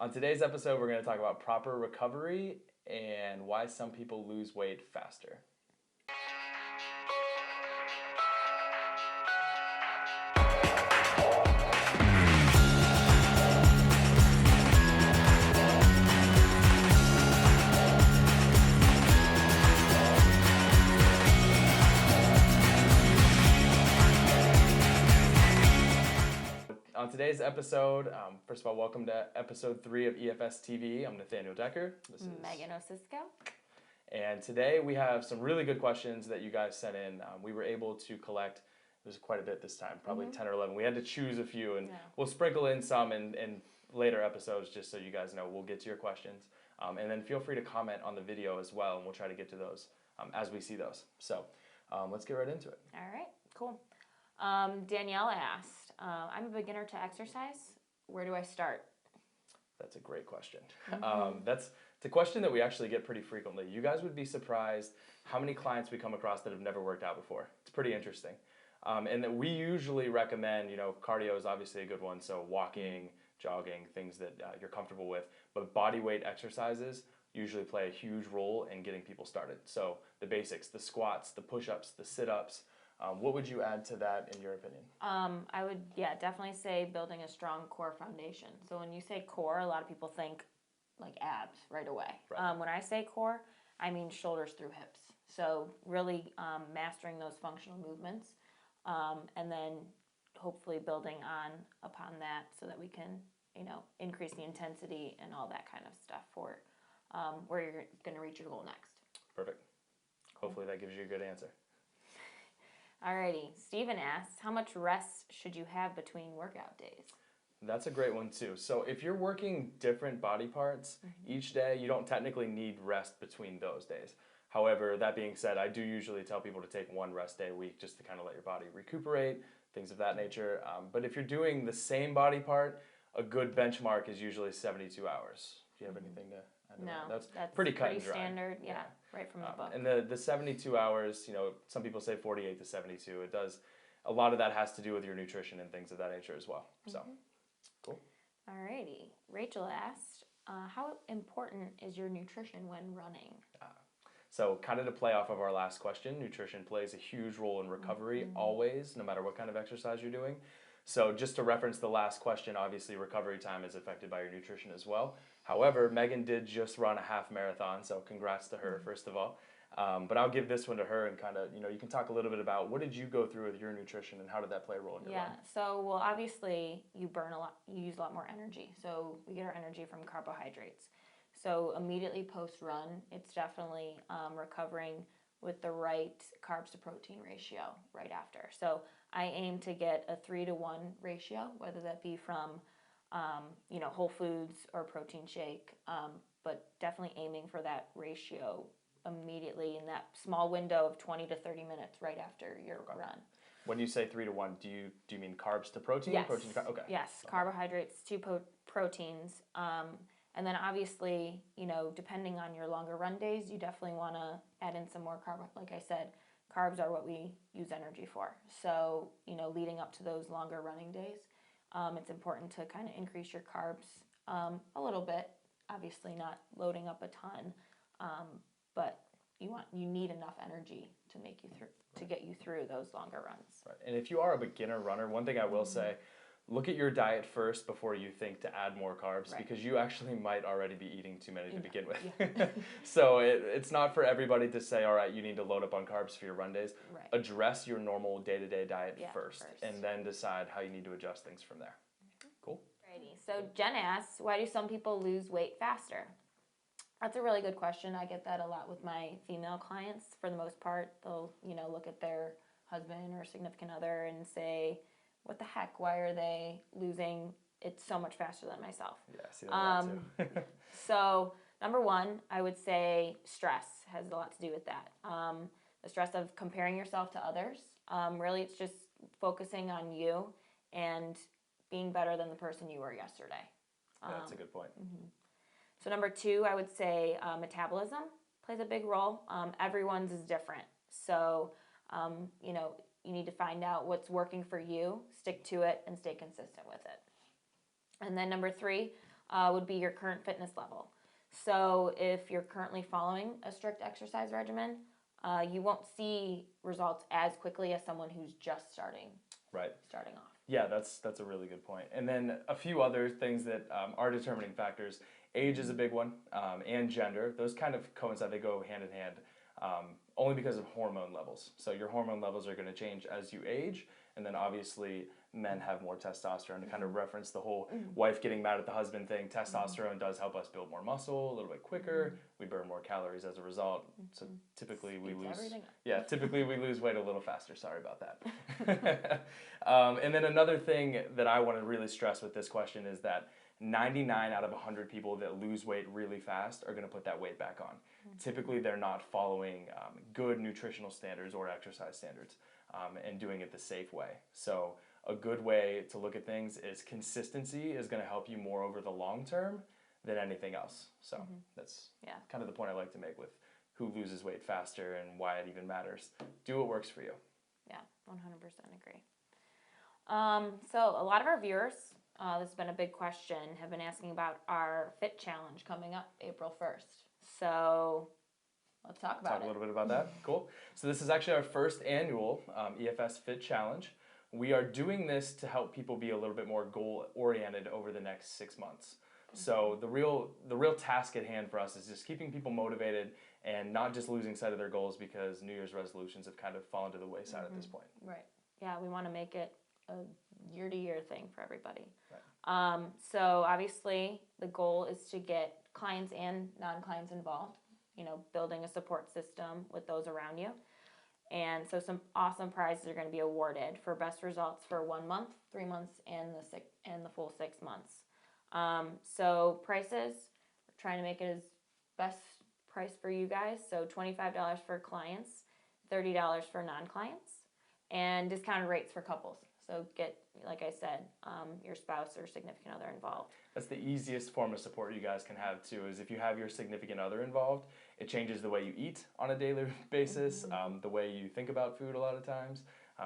On today's episode, we're going to talk about proper recovery and why some people lose weight faster. On today's episode, first of all, welcome to episode 3 of EFS TV. I'm Nathaniel Decker. This is Megan Osisco. And today we have some really good questions that you guys sent in. We were able to collect, it was quite a bit this time, probably 10 or 11. We had to choose a few, and we'll sprinkle in some in later episodes just so you guys know. We'll get to your questions. And then feel free to comment on the video as well, and we'll try to get to those as we see those. So let's get right into it. All right, cool. Danielle asked, I'm a beginner to exercise. Where do I start? That's a great question. That's a question that we actually get pretty frequently. You guys would be surprised how many clients we come across that have never worked out before. It's pretty interesting. And that we usually recommend, cardio is obviously a good one. So walking, jogging, things that you're comfortable with. But body weight exercises usually play a huge role in getting people started. So the basics, the squats, the push-ups, the sit-ups. What would you add to that in your opinion? I would, definitely say building a strong core foundation. So when you say core, a lot of people think like abs right away. Right. When I say core, I mean shoulders through hips. So really mastering those functional movements, and then hopefully building upon that so that we can, increase the intensity and all that kind of stuff for where you're going to reach your goal next. Perfect. Hopefully that gives you a good answer. Alrighty, Steven asks, how much rest should you have between workout days? That's a great one too. So if you're working different body parts each day, you don't technically need rest between those days. However, that being said, I do usually tell people to take one rest day a week just to kind of let your body recuperate, things of that nature. But if you're doing the same body part, a good benchmark is usually 72 hours. Do you have anything to add to that? That's pretty cut and dry. Standard, right from the book. And the 72 hours, some people say 48 to 72. It does, a lot of that has to do with your nutrition and things of that nature as well. So, cool. Alrighty. Rachel asked, how important is your nutrition when running? So kind of to play off of our last question, nutrition plays a huge role in recovery always, no matter what kind of exercise you're doing. So just to reference the last question, obviously recovery time is affected by your nutrition as well. However, Megan did just run a half marathon, so congrats to her, first of all. But I'll give this one to her and kind of, you can talk a little bit about what did you go through with your nutrition and how did that play a role in your run? So, well, obviously you burn a lot, you use a lot more energy. So we get our energy from carbohydrates. So immediately post-run, it's definitely recovering with the right carbs to protein ratio right after. So I aim to get a 3-to-1 ratio, whether that be from whole foods or protein shake, but definitely aiming for that ratio immediately in that small window of 20 to 30 minutes right after your run. When you say 3-to-1, do you mean carbs to protein? Yes. Protein to okay. Yes, carbohydrates to proteins. And then obviously, depending on your longer run days, you definitely want to add in some more like I said, carbs are what we use energy for. So, leading up to those longer running days, it's important to kind of increase your carbs a little bit. Obviously not loading up a ton, but you need enough energy to make you through to get you through those longer runs. Right. And if you are a beginner runner, one thing I will say, look at your diet first before you think to add more carbs, because you actually might already be eating too many to begin with. Yeah. So it's not for everybody to say, all right, you need to load up on carbs for your run days. Right. Address your normal day-to-day diet first, and then decide how you need to adjust things from there. Cool. Righty. So Jen asks, why do some people lose weight faster? That's a really good question. I get that a lot with my female clients. For the most part, they'll, look at their husband or significant other and say, what the heck, why are they losing it so much faster than myself? Yeah, I see that too. So, number one, I would say stress has a lot to do with that. The stress of comparing yourself to others. Really, it's just focusing on you and being better than the person you were yesterday. That's a good point. So number two, I would say metabolism plays a big role. Everyone's is different. So, you need to find out what's working for you, stick to it, and stay consistent with it. And then number three, would be your current fitness level. So if you're currently following a strict exercise regimen, you won't see results as quickly as someone who's just starting off. Yeah, that's a really good point. And then a few other things that are determining factors. Age is a big one, and gender. Those kind of coincide. They go hand in hand, only because of hormone levels. So your hormone levels are going to change as you age, and then obviously men have more testosterone. To kind of reference the whole wife getting mad at the husband thing, testosterone does help us build more muscle a little bit quicker. We burn more calories as a result. So typically we lose weight a little faster. Sorry about that. And then another thing that I want to really stress with this question is that 99 out of 100 people that lose weight really fast are going to put that weight back on. Typically, they're not following good nutritional standards or exercise standards and doing it the safe way. So a good way to look at things is consistency is going to help you more over the long term than anything else. So that's kind of the point I like to make with who loses weight faster and why it even matters. Do what works for you. Yeah, 100% agree. So a lot of our viewers, this has been a big question, have been asking about our Fit Challenge coming up April 1st. So let's talk about it. Talk a little bit about that. Cool. So this is actually our first annual EFS Fit Challenge. We are doing this to help people be a little bit more goal-oriented over the next 6 months. So the real task at hand for us is just keeping people motivated and not just losing sight of their goals because New Year's resolutions have kind of fallen to the wayside at this point. Right. Yeah, we want to make it a year-to-year thing for everybody. Right. So obviously the goal is to get clients and non-clients involved, building a support system with those around you. And so some awesome prizes are going to be awarded for best results for 1 month, 3 months, and the full 6 months. So prices, we're trying to make it as best price for you guys. So $25 for clients, $30 for non-clients, and discounted rates for couples. So get, like I said, your spouse or significant other involved. That's the easiest form of support you guys can have too, is if you have your significant other involved, it changes the way you eat on a daily basis, the way you think about food a lot of times.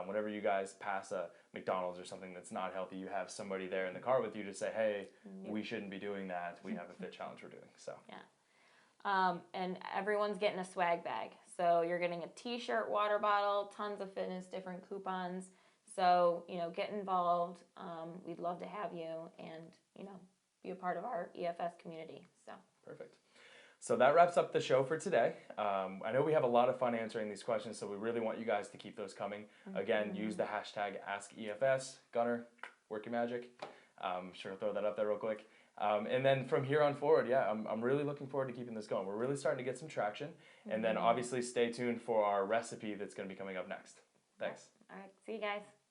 Whenever you guys pass a McDonald's or something that's not healthy, you have somebody there in the car with you to say, hey, we shouldn't be doing that. We have a Fit Challenge we're doing. So yeah. And everyone's getting a swag bag. So you're getting a t-shirt, water bottle, tons of fitness, different coupons. So, get involved. We'd love to have you and, be a part of our EFS community. So perfect. So that wraps up the show for today. I know we have a lot of fun answering these questions, so we really want you guys to keep those coming. Again, use the hashtag AskEFS. Gunnar, work your magic. Sure, I'll throw that up there real quick. And then from here on forward, I'm really looking forward to keeping this going. We're really starting to get some traction. And then obviously stay tuned for our recipe that's going to be coming up next. Thanks. All right. See you guys.